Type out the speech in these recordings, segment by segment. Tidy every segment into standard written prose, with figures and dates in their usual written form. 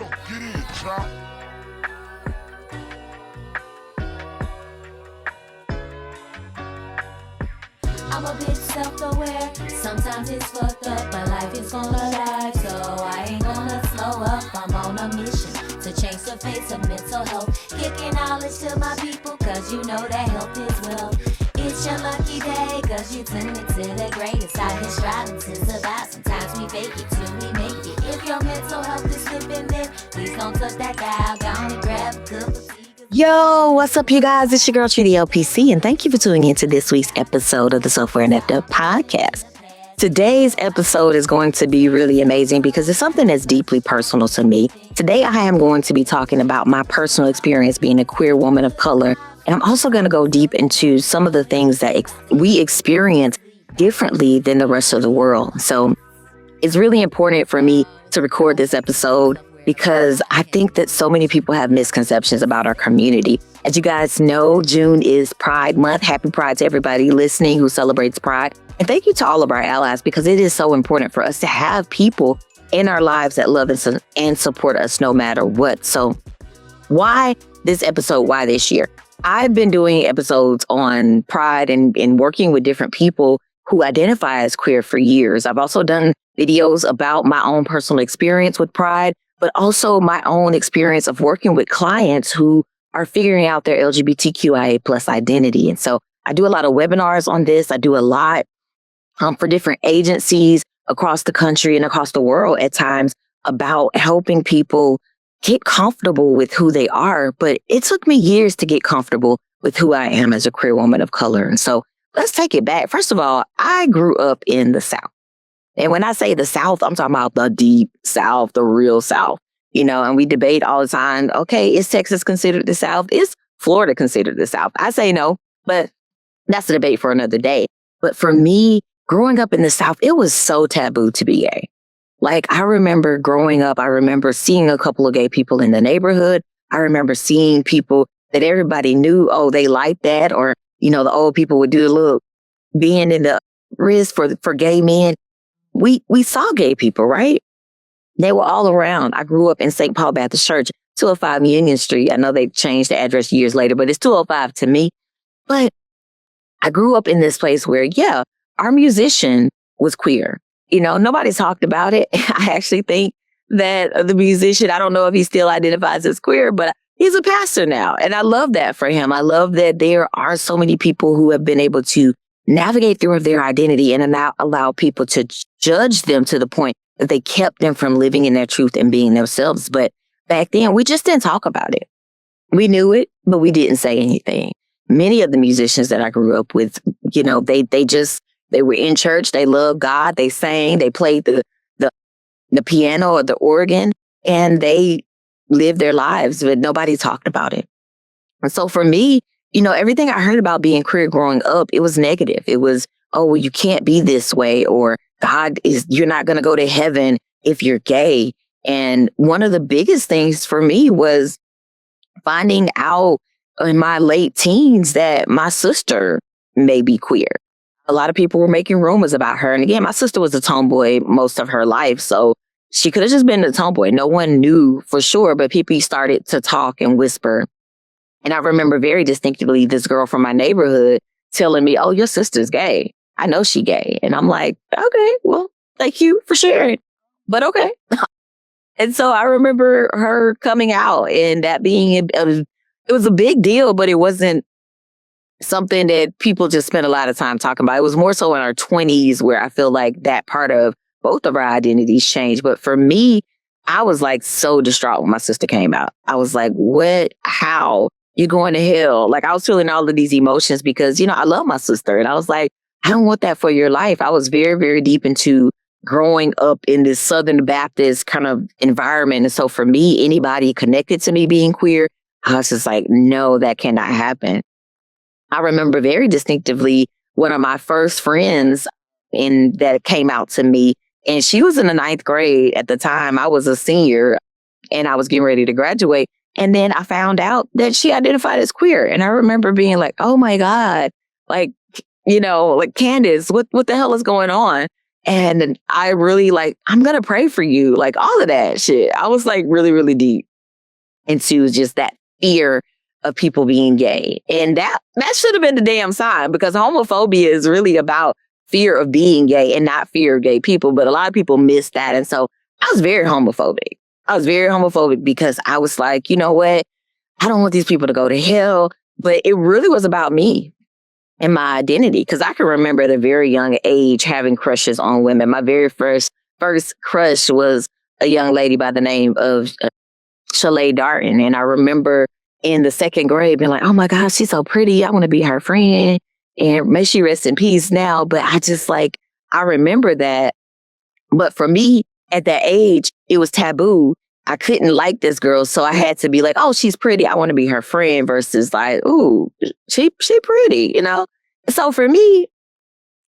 Get in, chop. I'm a bit self-aware, sometimes it's fucked up, but life is gonna lie, so I ain't gonna slow up. I'm on a mission to change the face of mental health, kicking knowledge to my people, cause you know that health is wealth. It's your lucky day, cause you tuned into the greatest. Out here striving to survive, sometimes we fake it till we make it. If your mental health is slipping, then please don't touch that dial, go and grab a cup of tea. Yo, what's up, you guys? It's your girl, Trudy LPC, and thank you for tuning into this week's episode of the Software Inept Up podcast. Today's episode is going to be really amazing because it's something that's deeply personal to me. Today, I am going to be talking about my personal experience being a queer woman of color, and I'm also going to go deep into some of the things that we experience differently than the rest of the world. So it's really important for me to record this episode because I think that so many people have misconceptions about our community. As you guys know, June is Pride Month. Happy Pride to everybody listening who celebrates Pride. And thank you to all of our allies, because it is so important for us to have people in our lives that love us and support us no matter what. So why this episode? Why this year? I've been doing episodes on Pride and working with different people who identify as queer for years. I've also done videos about my own personal experience with Pride, but also my own experience of working with clients who are figuring out their LGBTQIA plus identity. And so I do a lot of webinars on this. I do a lot for different agencies across the country and across the world at times about helping people get comfortable with who they are. But it took me years to get comfortable with who I am as a queer woman of color. And so let's take it back. First of all, I grew up in the South. And when I say the South, I'm talking about the deep South, the real South, and we debate all the time. Okay, is Texas considered the South? Is Florida considered the South? I say no, but that's a debate for another day. But for me, growing up in the South, it was so taboo to be gay. Like, I remember growing up, I remember seeing a couple of gay people in the neighborhood. I remember seeing people that everybody knew, oh, they liked that. Or, the old people would do the little bend in the wrist for gay men. We saw gay people, right? They were all around. I grew up in St. Paul Baptist Church, 205 Union Street. I know they changed the address years later, but it's 205 to me. But I grew up in this place where, our musician was queer. Nobody talked about it. I actually think that the musician, I don't know if he still identifies as queer, but he's a pastor now. And I love that for him. I love that there are so many people who have been able to navigate through their identity and allow people to judge them to the point that they kept them from living in their truth and being themselves. But back then, we just didn't talk about it. We knew it, but we didn't say anything. Many of the musicians that I grew up with, they were in church, they loved God, they sang, they played the piano or the organ, and they lived their lives, but nobody talked about it. And so for me, everything I heard about being queer growing up, it was negative. It was, oh, well, you can't be this way, or you're not going to go to heaven if you're gay. And one of the biggest things for me was finding out in my late teens that my sister may be queer. A lot of people were making rumors about her. And again, my sister was a tomboy most of her life. So she could have just been a tomboy. No one knew for sure, but people started to talk and whisper. And I remember very distinctively this girl from my neighborhood telling me, oh, your sister's gay. I know she gay. And I'm like, okay, well, thank you for sharing. But okay. And so I remember her coming out and that being, it was a big deal, but it wasn't something that people just spent a lot of time talking about. It was more so in our 20s where I feel like that part of both of our identities changed. But for me, I was like so distraught when my sister came out. I was like, what? How? You're going to hell? Like, I was feeling all of these emotions because, I love my sister. And I was like, I don't want that for your life. I was very, very deep into growing up in this Southern Baptist kind of environment. And so for me, anybody connected to me being queer, I was just like, no, that cannot happen. I remember very distinctively one of my first friends that came out to me, and she was in the 9th grade at the time. I was a senior and I was getting ready to graduate. And then I found out that she identified as queer. And I remember being like, oh my God, like, like Candace, what the hell is going on? And I really like, I'm going to pray for you. Like all of that shit. I was like really, really deep into just that fear of people being gay. And that should have been the damn sign, because homophobia is really about fear of being gay and not fear of gay people. But a lot of people miss that. And so I was very homophobic. I was very homophobic because I was like, you know what? I don't want these people to go to hell. But it really was about me and my identity. Because I can remember at a very young age having crushes on women. My very first crush was a young lady by the name of Shalay Darton. And I remember in the second grade being like, oh my gosh, she's so pretty. I want to be her friend. And may she rest in peace now. But I just like, I remember that. But for me at that age, it was taboo. I couldn't like this girl. So I had to be like, oh, she's pretty. I want to be her friend versus like, ooh, she pretty, you know? So for me,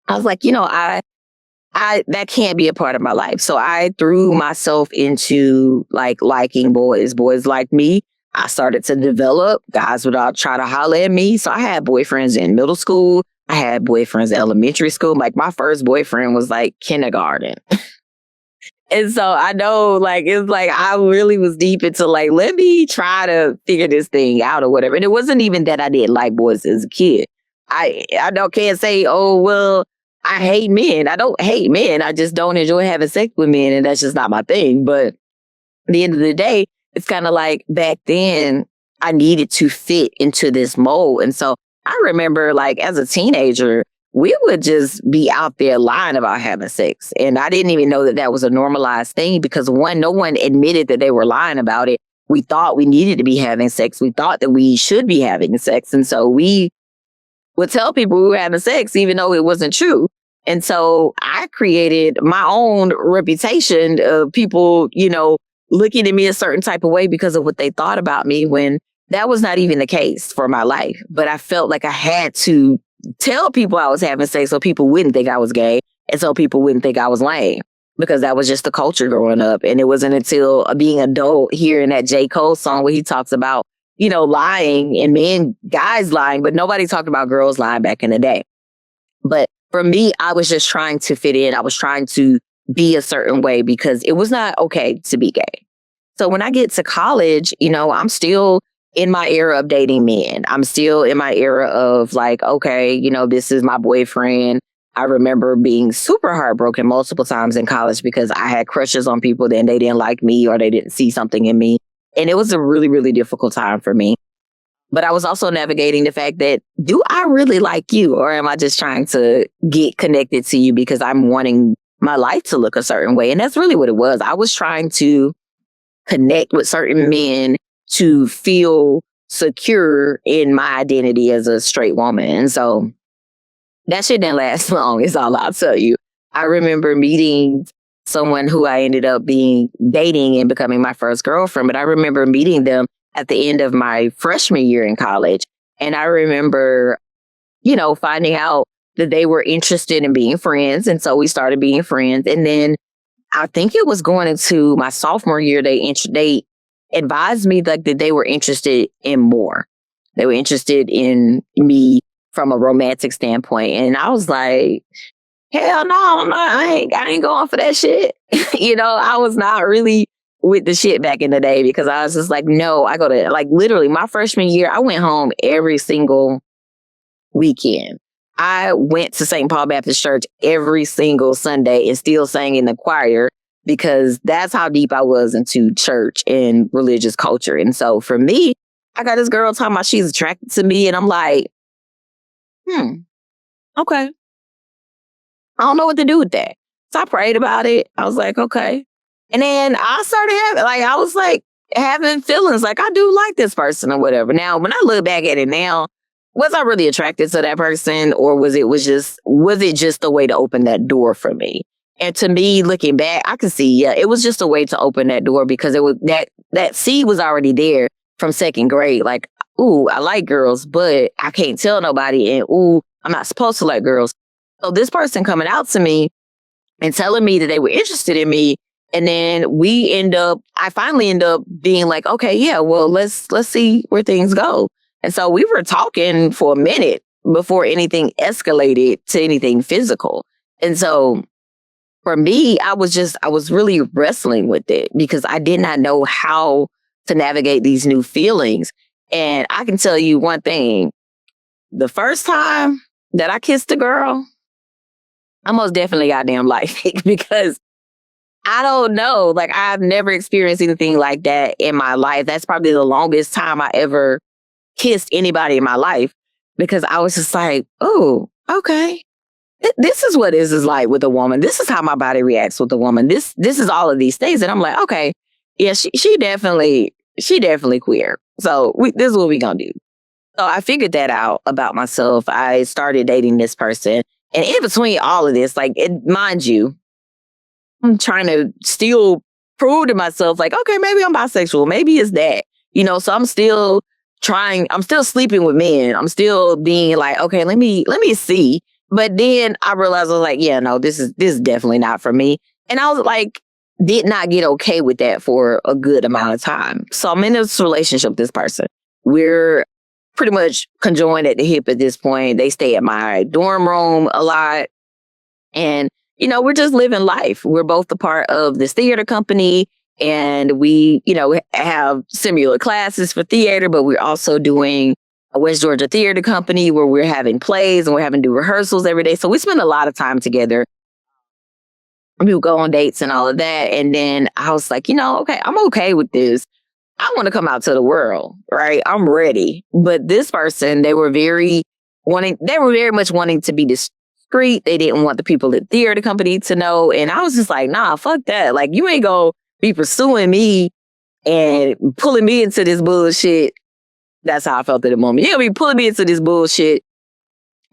I was like, you know, I that can't be a part of my life. So I threw myself into like liking boys like me. I started to develop. Guys would all try to holler at me. So I had boyfriends in middle school. I had boyfriends in elementary school. Like my first boyfriend was like kindergarten. And so I know, like, it's like I really was deep into like, let me try to figure this thing out or whatever. And it wasn't even that I didn't like boys as a kid. I can't say, oh, well, I hate men. I don't hate men. I just don't enjoy having sex with men. And that's just not my thing. But at the end of the day, it's kind of like back then I needed to fit into this mold. And so I remember like as a teenager, we would just be out there lying about having sex. And I didn't even know that that was a normalized thing because no one admitted that they were lying about it. We thought we needed to be having sex. We thought that we should be having sex. And so we would tell people we were having sex, even though it wasn't true. And so I created my own reputation of people, you know, looking at me a certain type of way because of what they thought about me when that was not even the case for my life. But I felt like I had to tell people I was having sex so people wouldn't think I was gay and so people wouldn't think I was lame, because that was just the culture growing up. And it wasn't until being adult hearing that J. Cole song where he talks about, you know, lying and guys lying, but nobody talked about girls lying back in the day. But for me, I was just trying to fit in. I was trying to be a certain way because it was not okay to be gay. So when I get to college, you know, I'm still in my era of dating men. I'm still in my era of like, okay, you know, this is my boyfriend. I remember being super heartbroken multiple times in college because I had crushes on people and they didn't like me or they didn't see something in me. And it was a really, really difficult time for me. But I was also navigating the fact that, do I really like you? Or am I just trying to get connected to you because I'm wanting my life to look a certain way? And that's really what it was. I was trying to connect with certain men to feel secure in my identity as a straight woman. And so that shit didn't last long, is all I'll tell you. I remember meeting someone who I ended up dating and becoming my first girlfriend. But I remember meeting them at the end of my freshman year in college. And I remember, you know, finding out that they were interested in being friends. And so we started being friends. And then I think it was going into my sophomore year, they advised me that they were interested in more. They were interested in me from a romantic standpoint. And I was like, hell no, I ain't going for that shit. You know, I was not really with the shit back in the day because I was just like, no, I go to, like, literally my freshman year, I went home every single weekend. I went to St. Paul Baptist Church every single Sunday and still sang in the choir because that's how deep I was into church and religious culture. And so for me, I got this girl talking about she's attracted to me and I'm like, okay. I don't know what to do with that. So I prayed about it. I was like, okay. And then I started having feelings like I do like this person or whatever. Now, when I look back at it now, was I really attracted to that person or was it just a way to open that door for me? And to me, looking back, I could see, yeah, it was just a way to open that door because it was that seed was already there from second grade. Like, ooh, I like girls, but I can't tell nobody. And ooh, I'm not supposed to like girls. So this person coming out to me and telling me that they were interested in me. And then I finally end up being like, okay, yeah, well, let's see where things go. And so we were talking for a minute before anything escalated to anything physical. And so for me, I was really wrestling with it because I did not know how to navigate these new feelings. And I can tell you one thing, the first time that I kissed a girl, I most definitely goddamn like it because I don't know. Like, I've never experienced anything like that in my life. That's probably the longest time I ever kissed anybody in my life because I was just like, oh, okay. This is what this is like with a woman. This is how my body reacts with a woman. This is all of these things. And I'm like, okay, yeah, she definitely queer. So this is what we gonna do. So I figured that out about myself. I started dating this person. And in between all of this, like, mind you, I'm trying to still prove to myself, like, okay, maybe I'm bisexual. Maybe it's that, so I'm still sleeping with men. I'm still being like, okay, let me see. But then I realized I was like, yeah, no, this is definitely not for me. And I was like, did not get okay with that for a good amount of time. So I'm in this relationship with this person. We're pretty much conjoined at the hip at this point. They stay at my dorm room a lot. And, we're just living life. We're both a part of this theater company. And we, have similar classes for theater, but we're also doing a West Georgia theater company where we're having plays and we're having to do rehearsals every day. So we spend a lot of time together. We would go on dates and all of that. And then I was like, okay, I'm okay with this. I want to come out to the world, right? I'm ready. But this person, they were very much wanting to be discreet. They didn't want the people at the theater company to know. And I was just like, nah, fuck that. Like, you ain't gonna be pursuing me and pulling me into this bullshit. That's how I felt at the moment. You'll be pulling me into this bullshit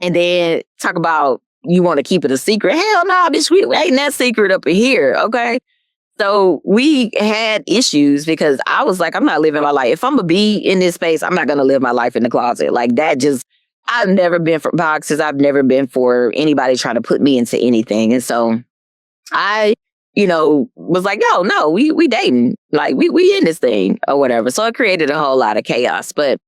and then talk about you want to keep it a secret. Hell no, bitch, we ain't that secret up in here, okay? So we had issues because I was like, I'm not living my life. If I'm going to be in this space, I'm not going to live my life in the closet. Like, that just, I've never been for boxes. I've never been for anybody trying to put me into anything. And so I, was like, no, we dating. Like, we in this thing or whatever. So it created a whole lot of chaos. But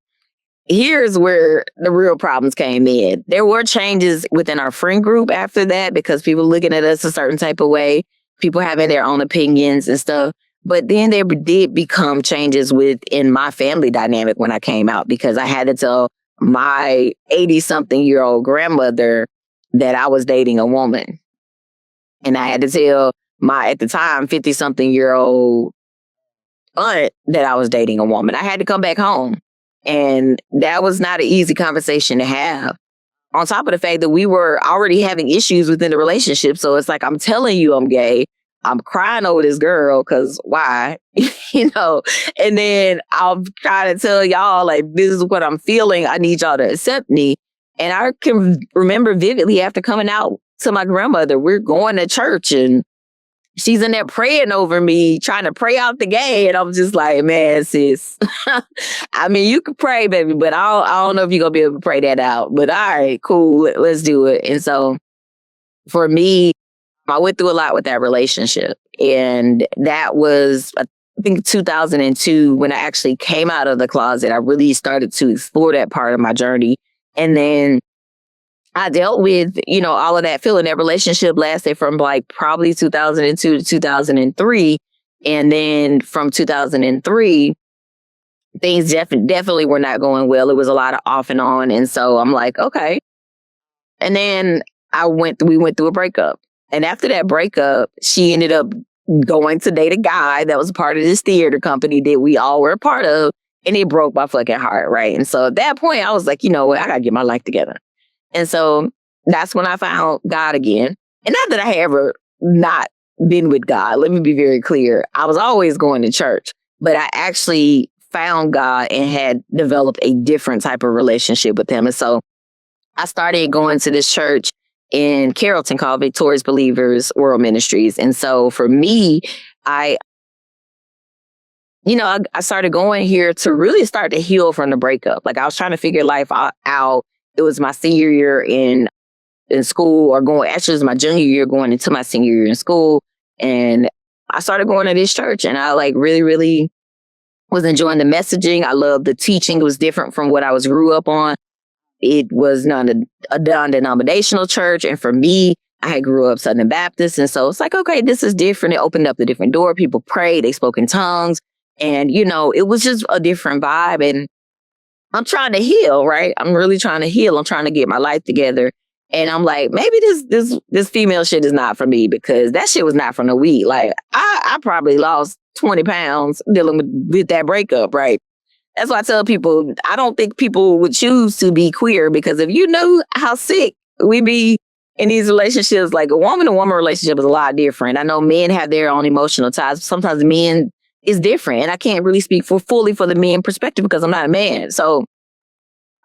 here's where the real problems came in. There were changes within our friend group after that because people looking at us a certain type of way, people having their own opinions and stuff. But then there did become changes within my family dynamic when I came out because I had to tell my 80-something-year-old grandmother that I was dating a woman. And I had to tell my, at the time, 50-something-year-old aunt that I was dating a woman. I had to come back home. And that was not an easy conversation to have. On top of the fact that we were already having issues within the relationship. So it's like, I'm telling you I'm gay. I'm crying over this girl because why? And then I'll try to tell y'all, like, this is what I'm feeling. I need y'all to accept me. And I can remember vividly after coming out to my grandmother, we're going to church and she's in there praying over me, trying to pray out the gay. And I'm just like, man, sis, I mean, you can pray, baby, but I don't know if you're going to be able to pray that out. But all right, cool, let's do it. And so for me, I went through a lot with that relationship. And that was, I think, 2002 when I actually came out of the closet. I really started to explore that part of my journey. And then I dealt with, all of that feeling. That relationship lasted from like probably 2002 to 2003. And then from 2003, things definitely were not going well. It was a lot of off and on. And so I'm like, okay. And then we went through a breakup. And after that breakup, she ended up going to date a guy that was a part of this theater company that we all were a part of. And it broke my fucking heart, right? And so at that point, I was like, you know what? I got to get my life together. And so that's when I found God again. And not that I had ever not been with God. Let me be very clear. I was always going to church, but I actually found God and had developed a different type of relationship with him. And so I started going to this church in Carrollton called Victorious Believers World Ministries. And so for me, I started going here to really start to heal from the breakup. Like, I was trying to figure life out. It was my senior year in school, actually it was my junior year going into my senior year in school. And I started going to this church and I like really, really was enjoying the messaging. I loved the teaching. It was different from what I grew up on. It was not a non-denominational church. And for me, I grew up Southern Baptist. And so it's like, okay, this is different. It opened up a different door. People prayed, they spoke in tongues. And, it was just a different vibe. And I'm trying to heal, right? I'm really trying to heal. I'm trying to get my life together. And I'm like, maybe this female shit is not for me, because that shit was not from the weed. Like, I probably lost 20 pounds dealing with that breakup, right? That's why I tell people, I don't think people would choose to be queer, because if you knew how sick we be in these relationships, like a woman-to-woman relationship is a lot different. I know men have their own emotional ties. Sometimes men is different. And I can't really speak fully for the men perspective because I'm not a man. So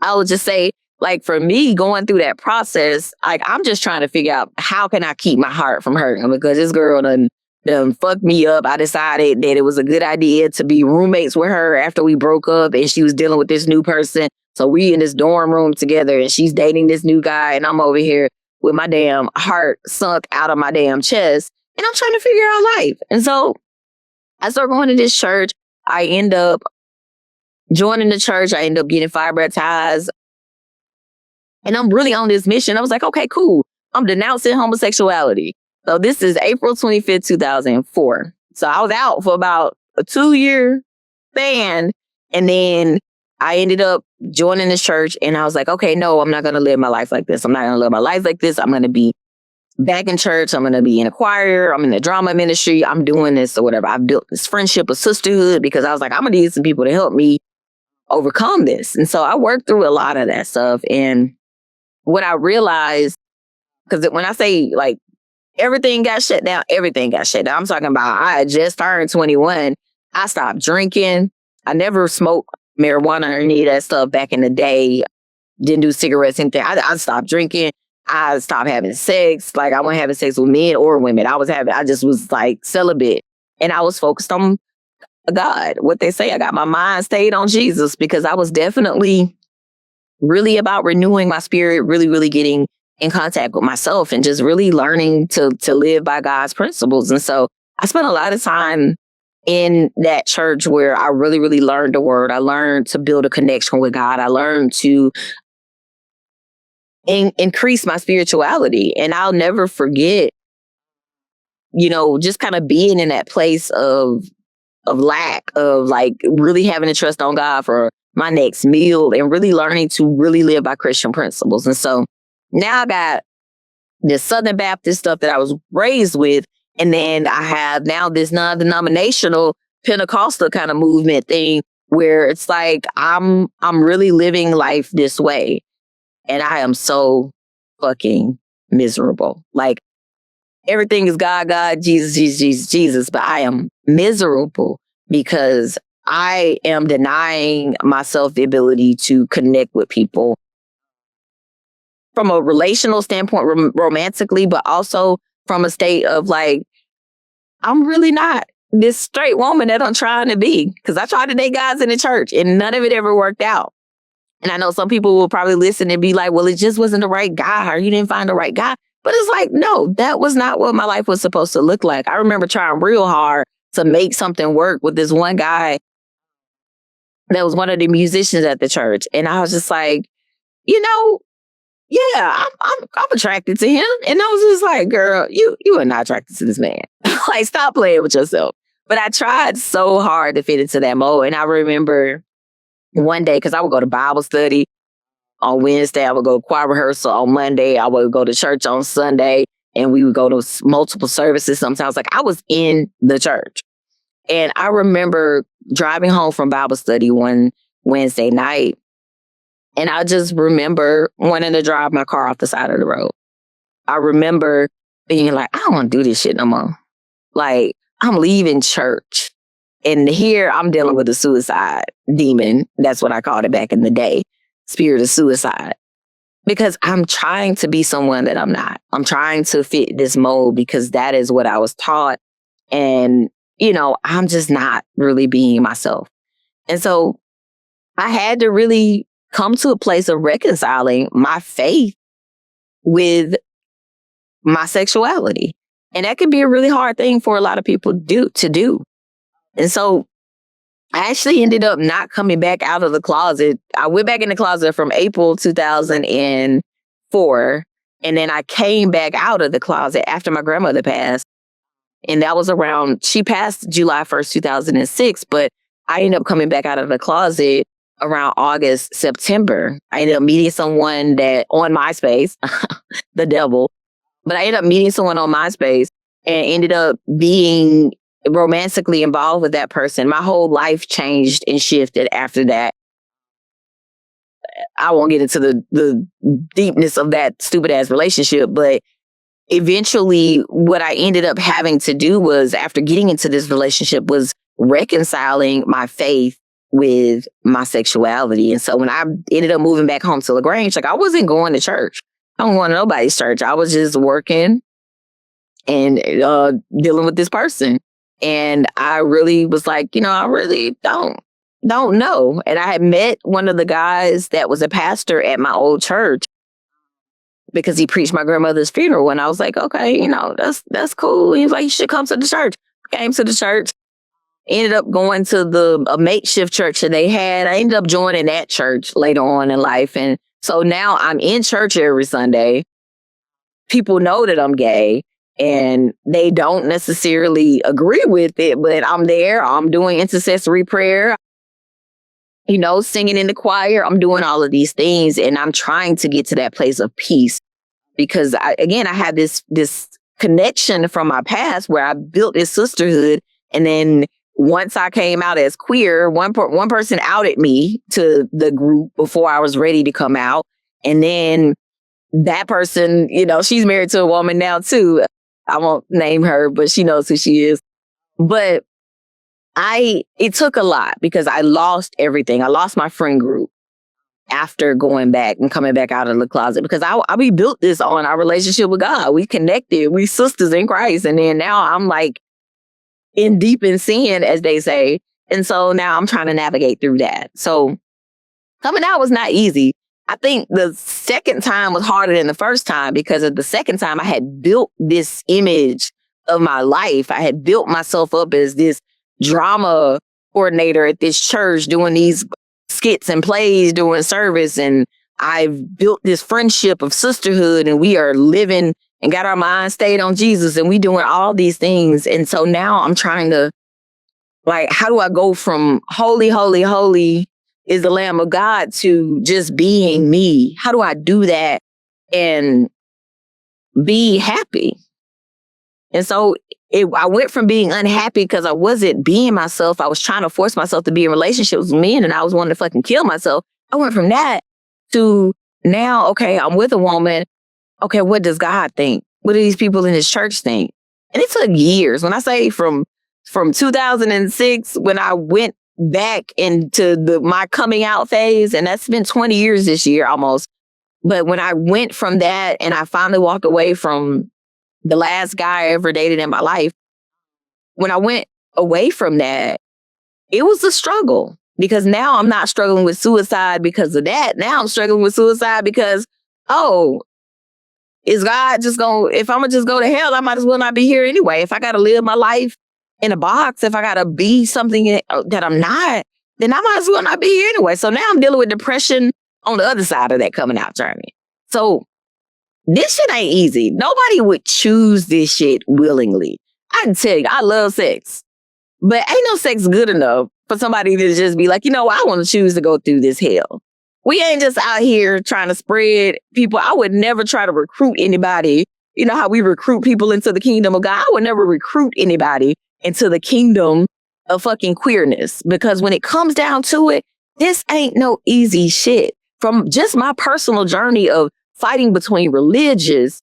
I would just say, like, for me going through that process, like, I'm just trying to figure out how can I keep my heart from hurting, because this girl done fucked me up. I decided that it was a good idea to be roommates with her after we broke up and she was dealing with this new person. So we in this dorm room together and she's dating this new guy and I'm over here with my damn heart sunk out of my damn chest and I'm trying to figure out life. And so I start going to this church. I end up joining the church. I end up getting fire baptized. And I'm really on this mission. I was like, okay, cool. I'm denouncing homosexuality. So this is April 25th, 2004. So I was out for about a 2-year span. And then I ended up joining this church. And I was like, okay, no, I'm not going to live my life like this. I'm not going to live my life like this. I'm going to be back in church. I'm going to be in a choir. I'm in the drama ministry. I'm doing this or whatever. I've built this friendship, a sisterhood, because I was like, I'm going to need some people to help me overcome this. And so I worked through a lot of that stuff. And what I realized, because when I say like everything got shut down, everything got shut down. I'm talking about I had just turned 21. I stopped drinking. I never smoked marijuana or any of that stuff back in the day. Didn't do cigarettes, anything. I stopped drinking. I stopped having sex. Like, I wasn't having sex with men or women. I just was like celibate. And I was focused on God. What they say, I got my mind stayed on Jesus, because I was definitely really about renewing my spirit, really, really getting in contact with myself and just really learning to live by God's principles. And so I spent a lot of time in that church where I really, really learned the word. I learned to build a connection with God. I learned to increase my spirituality. And I'll never forget, just kind of being in that place of lack, of like really having to trust on God for my next meal and really learning to really live by Christian principles. And so now I got this Southern Baptist stuff that I was raised with. And then I have now this non-denominational Pentecostal kind of movement thing where it's like, I'm really living life this way. And I am so fucking miserable. Like, everything is God, God, Jesus, Jesus, Jesus, Jesus. But I am miserable because I am denying myself the ability to connect with people from a relational standpoint, romantically, but also from a state of like, I'm really not this straight woman that I'm trying to be. Because I tried to date guys in the church and none of it ever worked out. And I know some people will probably listen and be like, well, it just wasn't the right guy, or you didn't find the right guy. But it's like, no, that was not what my life was supposed to look like. I remember trying real hard to make something work with this one guy that was one of the musicians at the church. And I was just like, yeah, I'm attracted to him. And I was just like, girl, you are not attracted to this man. Like, stop playing with yourself. But I tried so hard to fit into that mold. And I remember one day, because I would go to Bible study on Wednesday, I would go to choir rehearsal on Monday, I would go to church on Sunday, and we would go to multiple services sometimes. Like, I was in the church. And I remember driving home from Bible study one Wednesday night, and I just remember wanting to drive my car off the side of the road. I remember being like, I don't want to do this shit no more. Like, I'm leaving church. And here I'm dealing with a suicide demon. That's what I called it back in the day. Spirit of suicide. Because I'm trying to be someone that I'm not. I'm trying to fit this mold because that is what I was taught. And, I'm just not really being myself. And so I had to really come to a place of reconciling my faith with my sexuality. And that can be a really hard thing for a lot of people to do. And so I actually ended up not coming back out of the closet. I went back in the closet from April 2004 And then I came back out of the closet after my grandmother passed. And that was she passed July 1st, 2006, but I ended up coming back out of the closet around August, September. I ended up meeting someone that on MySpace, the devil, but I ended up meeting someone on MySpace and ended up being romantically involved with that person. My whole life changed and shifted after that. I won't get into the deepness of that stupid ass relationship, but eventually what I ended up having to do was, after getting into this relationship, was reconciling my faith with my sexuality. And so when I ended up moving back home to LaGrange, like, I wasn't going to church. I don't going to nobody's church. I was just working and dealing with this person. And I really was like, I really don't know. And I had met one of the guys that was a pastor at my old church because he preached my grandmother's funeral. And I was like, okay, that's cool. He was like, you should come to the church. Came to the church. Ended up going to a makeshift church that they had. I ended up joining that church later on in life. And so now I'm in church every Sunday. People know that I'm gay and they don't necessarily agree with it, but I'm there. I'm doing intercessory prayer, singing in the choir. I'm doing all of these things, and I'm trying to get to that place of peace because I had this connection from my past where I built this sisterhood. And then once I came out as queer, one person outed me to the group before I was ready to come out. And then that person, she's married to a woman now too. I won't name her, but she knows who she is. But it took a lot because I lost everything. I lost my friend group after going back and coming back out of the closet because we built this on our relationship with God. We connected. We sisters in Christ. And then now I'm like deep in sin, as they say. And so now I'm trying to navigate through that. So coming out was not easy. I think the second time was harder than the first time because of the second time I had built this image of my life. I had built myself up as this drama coordinator at this church, doing these skits and plays, doing service. And I've built this friendship of sisterhood, and we are living and got our mind stayed on Jesus, and we doing all these things. And so now I'm trying to, how do I go from holy, holy, holy is the Lamb of God to just being me? How do I do that and be happy? And so I went from being unhappy because I wasn't being myself. I was trying to force myself to be in relationships with men, and I was wanting to fucking kill myself. I went from that to now, okay, I'm with a woman. Okay, what does God think? What do these people in his church think? And it took years. When I say from 2006, when I went back into my coming out phase, and that's been 20 years this year almost. But when I went from that and I finally walked away from the last guy I ever dated in my life, when I went away from that, it was a struggle because now I'm not struggling with suicide because of that. Now I'm struggling with suicide because, is God just if I'm going to just go to hell, I might as well not be here anyway. If I got to live my life in a box, if I got to be something that I'm not, then I might as well not be here anyway. So now I'm dealing with depression on the other side of that coming out journey. So this shit ain't easy. Nobody would choose this shit willingly. I can tell you, I love sex, but ain't no sex good enough for somebody to just be like, I want to choose to go through this hell. We ain't just out here trying to spread people. I would never try to recruit anybody. You know how we recruit people into the kingdom of God? I would never recruit anybody into the kingdom of fucking queerness, because when it comes down to it, this ain't no easy shit. From just my personal journey of fighting between religious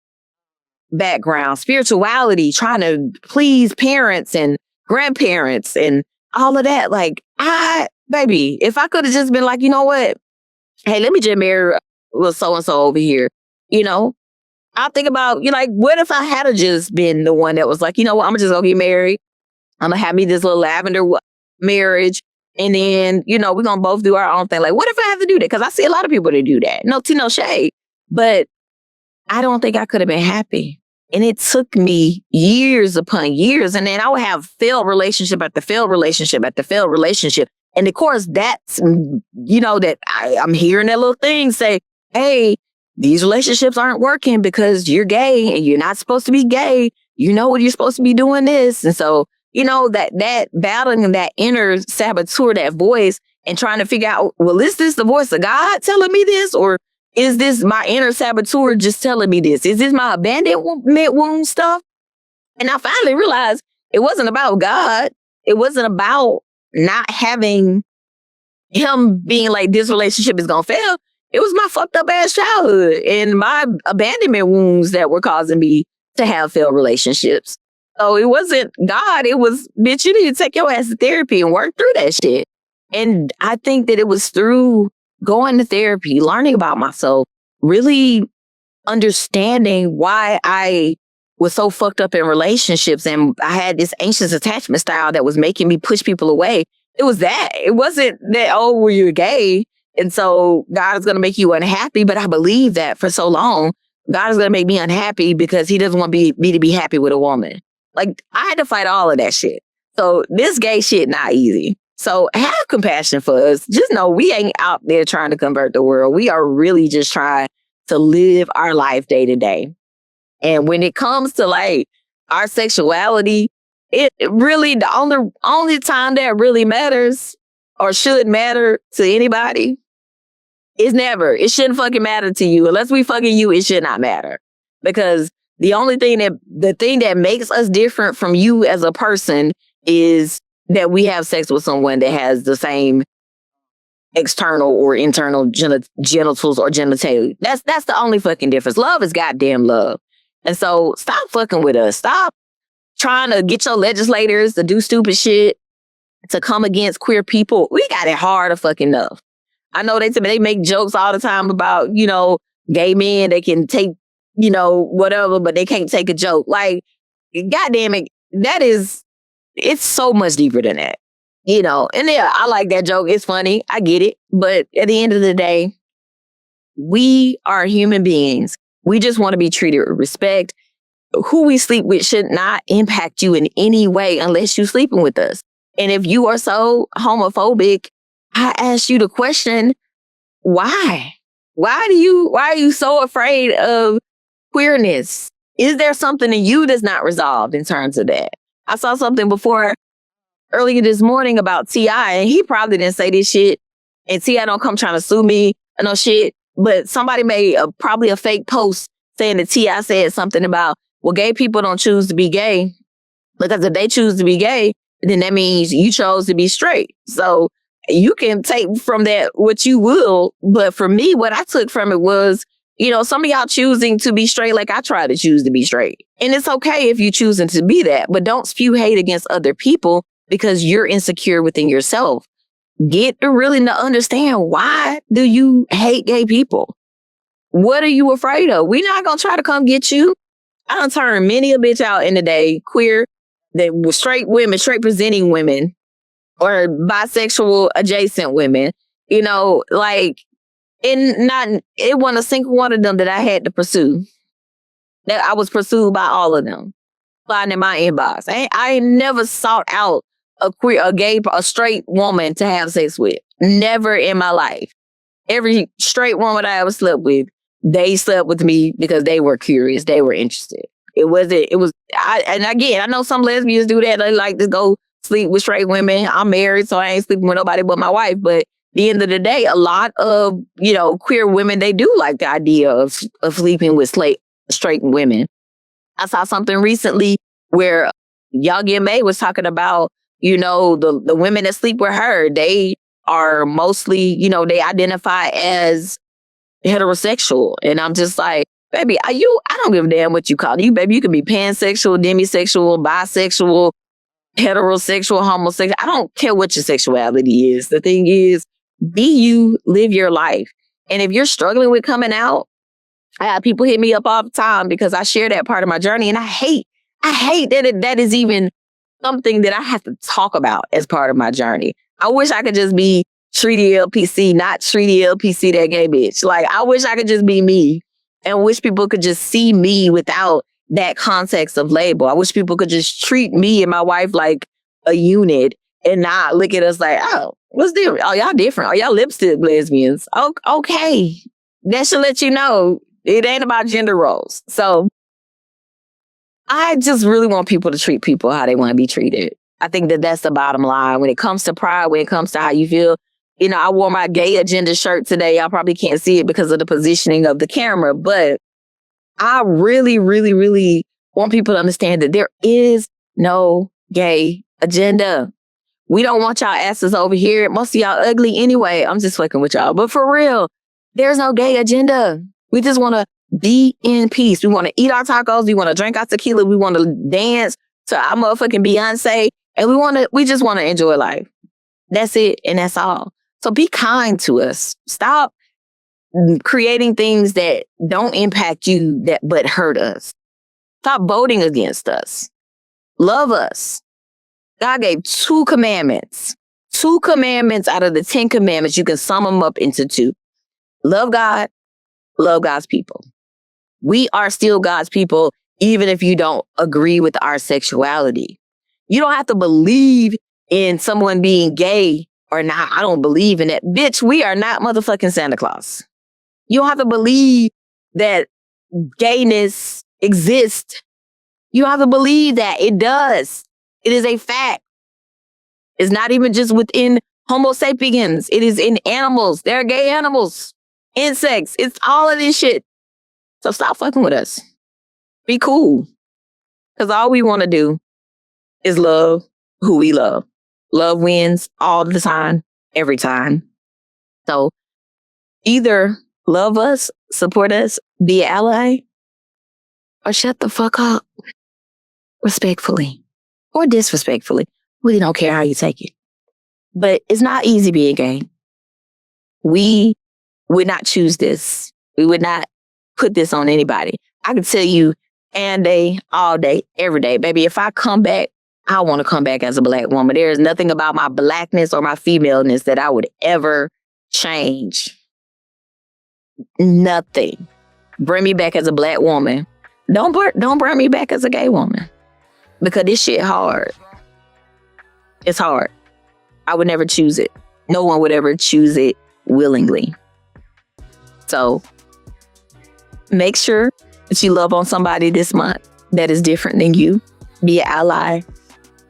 background, spirituality, trying to please parents and grandparents and all of that. Baby, if I could have just been like, you know what? Hey, let me just marry little so-and-so over here. I'll think about, what if I had just been the one that was like, you know what? I'm just going to get married. I'm going to have me this little lavender marriage. And then, we're going to both do our own thing. Like, what if I have to do that? Because I see a lot of people that do that. No shade. But I don't think I could have been happy. And it took me years upon years. And then I would have failed relationship after failed relationship after failed relationship. And of course, that's, that I'm hearing that little thing say, hey, these relationships aren't working because you're gay and you're not supposed to be gay. You know what you're supposed to be doing this. And so, that battling that inner saboteur, that voice, and trying to figure out, well, is this the voice of God telling me this? Or is this my inner saboteur just telling me this? Is this my abandonment wound stuff? And I finally realized it wasn't about God. It wasn't about not having him being like, this relationship is going to fail. It was my fucked up ass childhood and my abandonment wounds that were causing me to have failed relationships. So it wasn't God. It was, bitch, you need to take your ass to therapy and work through that shit. And I think that it was through going to therapy, learning about myself, really understanding why I was so fucked up in relationships and I had this anxious attachment style that was making me push people away. It was that. It wasn't that, oh, well, you're gay and so God is going to make you unhappy. But I believed that for so long. God is going to make me unhappy because he doesn't want me to be happy with a woman. Like, I had to fight all of that shit. So this gay shit not easy. So have compassion for us. Just know we ain't out there trying to convert the world. We are really just trying to live our life day to day. And when it comes to like our sexuality, it really, the only time that really matters or should matter to anybody is never. It shouldn't fucking matter to you. Unless we fucking you, it should not matter. Because the thing that makes us different from you as a person is that we have sex with someone that has the same external or internal genitals or genitalia. That's the only fucking difference. Love is goddamn love. And so stop fucking with us. Stop trying to get your legislators to do stupid shit to come against queer people. We got it hard fucking enough. I know they make jokes all the time about, gay men, they can take, whatever, but they can't take a joke. Like, goddamn it, it's so much deeper than that. And yeah, I like that joke. It's funny. I get it. But at the end of the day, we are human beings. We just want to be treated with respect. Who we sleep with should not impact you in any way unless you're sleeping with us. And if you are so homophobic, I ask you the question, why? Why are you so afraid of queerness? Is there something in you that's not resolved in terms of that? I saw something earlier this morning about T.I., and he probably didn't say this shit, and T.I. don't come trying to sue me or no shit, but somebody made probably a fake post saying that T.I. said something about, well, gay people don't choose to be gay, because if they choose to be gay, then that means you chose to be straight. So you can take from that what you will, but for me, what I took from it was, some of y'all choosing to be straight like I try to choose to be straight. And it's okay if you choosing to be that, but don't spew hate against other people because you're insecure within yourself. Get to really understand, why do you hate gay people? What are you afraid of? We're not going to try to come get you. I done turned many a bitch out in the day, queer, that were straight women, straight presenting women, or bisexual adjacent women, and it wasn't a single one of them that I had to pursue. That I was pursued by all of them. Flying in my inbox. I ain't never sought out a straight woman to have sex with. Never in my life. Every straight woman I ever slept with, they slept with me because they were curious. They were interested. And again, I know some lesbians do that. They like to go sleep with straight women. I'm married, so I ain't sleeping with nobody but my wife. But at the end of the day, a lot of, queer women, they do like the idea of sleeping with straight women. I saw something recently where Young M.A. was talking about, the women that sleep with her, they are mostly, they identify as heterosexual. And I'm just like, baby, I don't give a damn what you call it. You, baby, you can be pansexual, demisexual, bisexual, heterosexual, homosexual. I don't care what your sexuality is. The thing is, be you, live your life. And if you're struggling with coming out, I have people hit me up all the time because I share that part of my journey. And I hate that is even something that I have to talk about as part of my journey. I wish I could just be Treaty LPC, not Treaty LPC, that gay bitch. Like, I wish I could just be me and wish people could just see me without that context of label. I wish people could just treat me and my wife like a unit and not look at us like, oh, what's different? Oh, y'all different. Oh, y'all lipstick lesbians. Oh, okay. That should let you know it ain't about gender roles. So I just really want people to treat people how they want to be treated. I think that that's the bottom line. When it comes to pride, when it comes to how you feel, I wore my gay agenda shirt today. Y'all probably can't see it because of the positioning of the camera, but I really, really, really want people to understand that there is no gay agenda. We don't want y'all asses over here. Most of y'all ugly anyway. I'm just fucking with y'all. But for real, there's no gay agenda. We just want to be in peace. We want to eat our tacos. We want to drink our tequila. We want to dance to our motherfucking Beyonce. And we just want to enjoy life. That's it. And that's all. So be kind to us. Stop creating things that don't impact you but hurt us. Stop voting against us. Love us. God gave 2 commandments. 2 commandments out of the 10 commandments. You can sum them up into 2. Love God. Love God's people. We are still God's people, even if you don't agree with our sexuality. You don't have to believe in someone being gay or not. I don't believe in that. Bitch, we are not motherfucking Santa Claus. You don't have to believe that gayness exists. You don't have to believe that. It does. It is a fact. It's not even just within Homo sapiens. It is in animals. There are gay animals, insects. It's all of this shit. So stop fucking with us. Be cool. Because all we want to do is love who we love. Love wins all the time, every time. So either love us, support us, be an ally, or shut the fuck up. Respectfully. Or disrespectfully. We don't care how you take it. But it's not easy being gay. We would not choose this. We would not put this on anybody. I can tell you and day, all day, every day, baby, if I come back, I want to come back as a Black woman. There is nothing about my Blackness or my femaleness that I would ever change. Nothing. Bring me back as a Black woman. Don't bring me back as a gay woman. Because this shit hard. It's hard. I would never choose it. No one would ever choose it willingly. So make sure that you love on somebody this month that is different than you. Be an ally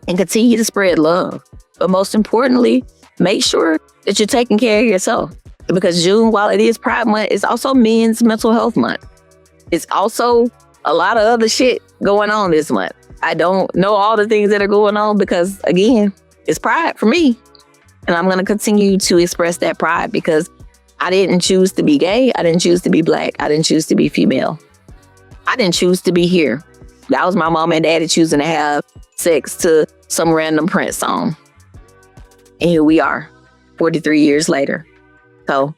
and continue to spread love. But most importantly, make sure that you're taking care of yourself. Because June, while it is Pride Month, it's also Men's Mental Health Month. It's also a lot of other shit going on this month. I don't know all the things that are going on because, again, it's pride for me. And I'm going to continue to express that pride because I didn't choose to be gay. I didn't choose to be Black. I didn't choose to be female. I didn't choose to be here. That was my mom and daddy choosing to have sex to some random Prince song. And here we are, 43 years later. So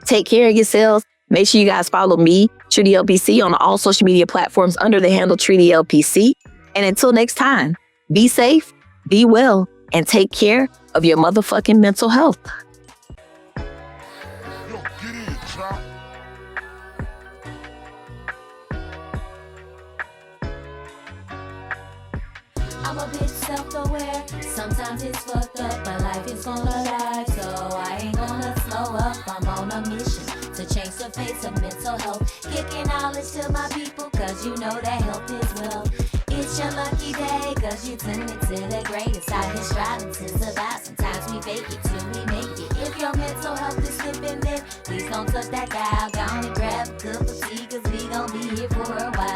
take care of yourselves. Make sure you guys follow me, Treaty LPC, on all social media platforms under the handle Treaty LPC. And until next time, be safe, be well, and take care of your motherfucking mental health. I'm a bit self-aware. Sometimes it's fucked up, but life is gonna lie. So I ain't gonna slow up. I'm on a mission to change the face of mental health. Kicking knowledge to my people, cause you know that health is wealth. It's your lucky day, cause you tuned into the greatest. Out here striving to survive. Sometimes we fake it till we make it. If your mental health is slipping, then please don't touch that dial. Go on and grab a cup of tea, cause we gon' be here for a while.